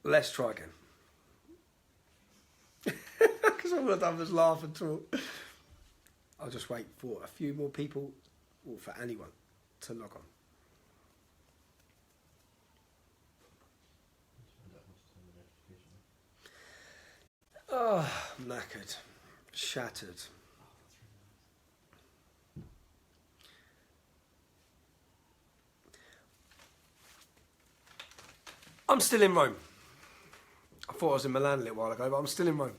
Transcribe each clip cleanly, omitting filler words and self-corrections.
Let's try again. Because all I've done was laugh and talk. I'll just wait for a few more people, or for anyone, to log on. Oh, I'm knackered. Shattered. I'm still in Rome. I thought I was in Milan a little while ago, but I'm still in Rome.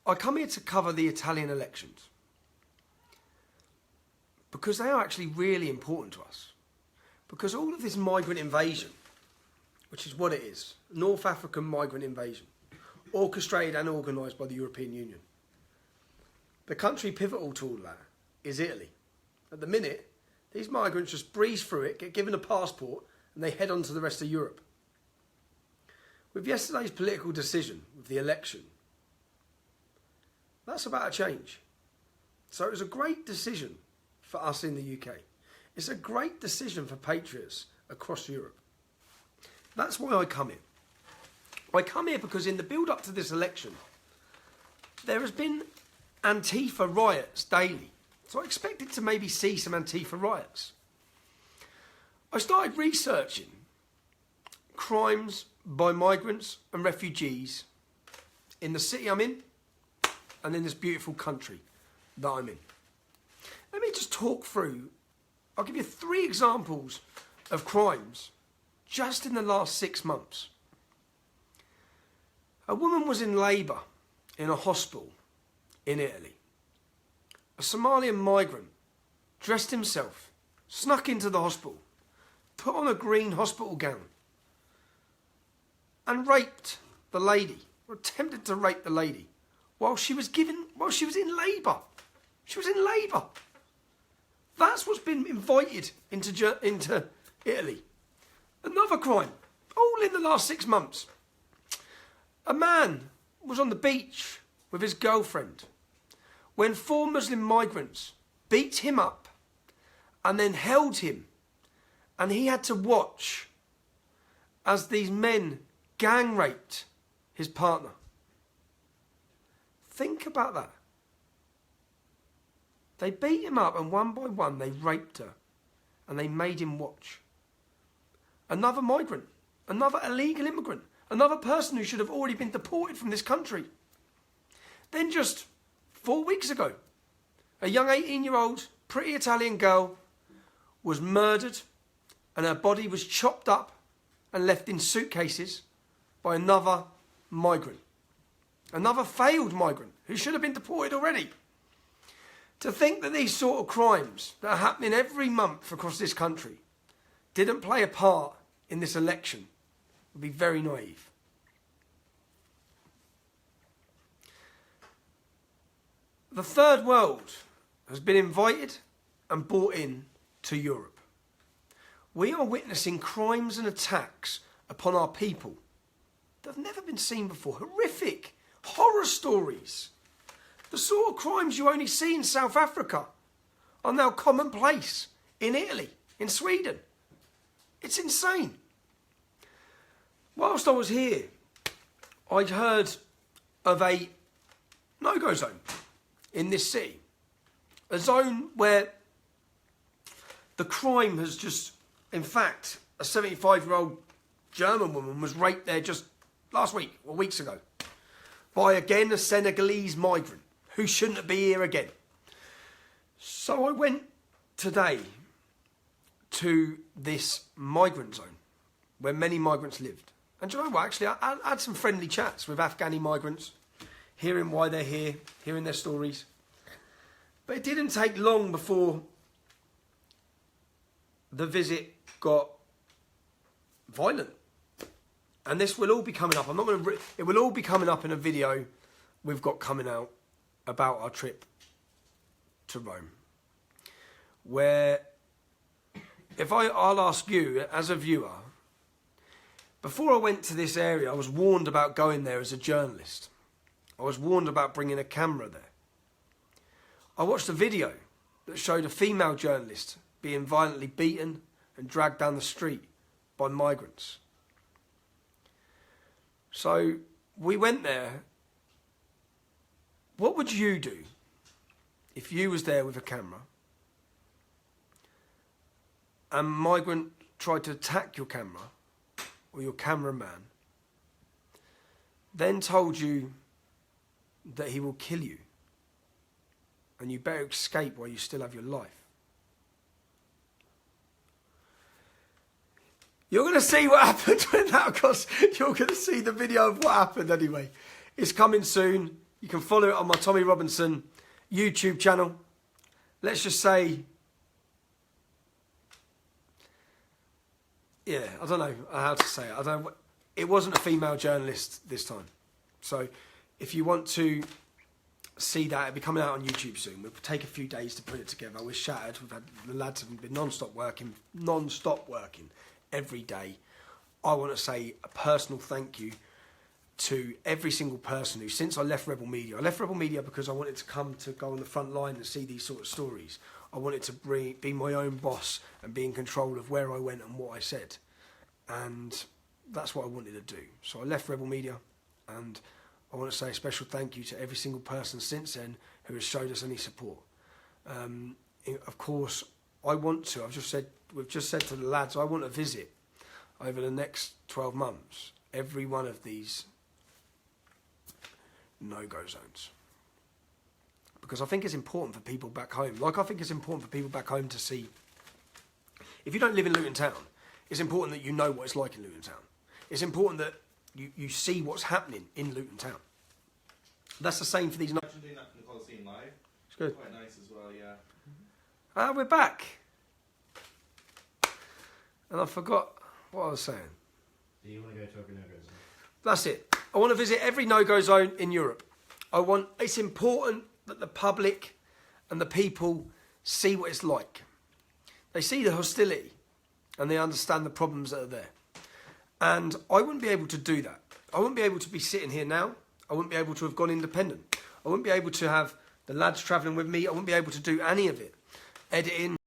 I come here to cover the Italian elections because they are actually really important to us. Because all of this migrant invasion, which is what it is, North African migrant invasion, orchestrated and organised by the European Union. The country pivotal to all that is Italy. At the minute, these migrants just breeze through it, get given a passport, and they head on to the rest of Europe. With yesterday's political decision, with the election, that's about to change. So it was a great decision for us in the UK. It's a great decision for patriots across Europe. That's why I come here. I come here because in the build-up to this election, there has been Antifa riots daily. So I expected to maybe see some Antifa riots. I started researching crimes by migrants and refugees in the city I'm in and in this beautiful country that I'm in. Let me just talk through, I'll give you 3 examples of crimes just in the last 6 months. A woman was in labour in a hospital in Italy. A Somalian migrant dressed himself, snuck into the hospital, put on a green hospital gown and raped the lady, or attempted to rape the lady, while she was in labour. She was in labour. That's what's been invited into Italy. Another crime, all in the last 6 months. A man was on the beach with his girlfriend when 4 Muslim migrants beat him up and then held him, and he had to watch as these men gang raped his partner. Think about that. They beat him up and one by one they raped her and they made him watch. Another migrant, another illegal immigrant, another person who should have already been deported from this country. Then just 4 weeks ago, a young 18-year-old pretty Italian girl was murdered and her body was chopped up and left in suitcases by another migrant. Another failed migrant who should have been deported already. To think that these sort of crimes that are happening every month across this country didn't play a part in this election would be very naive. The third world has been invited and brought in to Europe. We are witnessing crimes and attacks upon our people that have never been seen before. Horrific horror stories. The sort of crimes you only see in South Africa are now commonplace in Italy, in Sweden. It's insane. Whilst I was here, I'd heard of a no-go zone in this city. A zone where the crime has just, in fact, a 75-year-old German woman was raped there just last week or weeks ago by, again, a Senegalese migrant who shouldn't be here again. So I went today to this migrant zone where many migrants lived. And do you know what? Actually, I had some friendly chats with Afghani migrants, hearing why they're here, hearing their stories. But it didn't take long before the visit got violent. And this will all be coming up. I'm not going to. It will all be coming up in a video we've got coming out about our trip to Rome. Where, I'll ask you as a viewer. Before I went to this area, I was warned about going there as a journalist. I was warned about bringing a camera there. I watched a video that showed a female journalist being violently beaten and dragged down the street by migrants. So we went there. What would you do if you was there with a camera and migrant tried to attack your camera or your cameraman, then told you that he will kill you and you better escape while you still have your life? You're going to see what happened when that, because you're going to see the video of what happened anyway. It's coming soon. You can follow it on my Tommy Robinson YouTube channel. Let's just say, yeah, I don't know how to say it. It wasn't a female journalist this time. So if you want to see that, it'll be coming out on YouTube soon. We'll take a few days to put it together. We're shattered. The lads have been non-stop working every day. I want to say a personal thank you to every single person who, since I left Rebel Media, because I wanted to go on the front line and see these sort of stories. I wanted to be my own boss and be in control of where I went and what I said. And that's what I wanted to do. So I left Rebel Media, and I want to say a special thank you to every single person since then who has showed us any support. Of course, we've just said to the lads, I want to visit over the next 12 months every one of these no-go zones, because I think it's important for people back home. Like I think it's important for people back home to see. If you don't live in Luton Town, it's important that you know what it's like in Luton Town. It's important that you see what's happening in Luton Town. That's the same for these. Imagine doing that from the Coliseum live. It's good. Quite nice as well, yeah. We're back. And I forgot what I was saying. Do you want to go to every no-go zone? That's it. I want to visit every no-go zone in Europe. It's important that the public and the people see what it's like. They see the hostility and they understand the problems that are there. And I wouldn't be able to do that. I wouldn't be able to be sitting here now. I wouldn't be able to have gone independent. I wouldn't be able to have the lads travelling with me. I wouldn't be able to do any of it. Editing.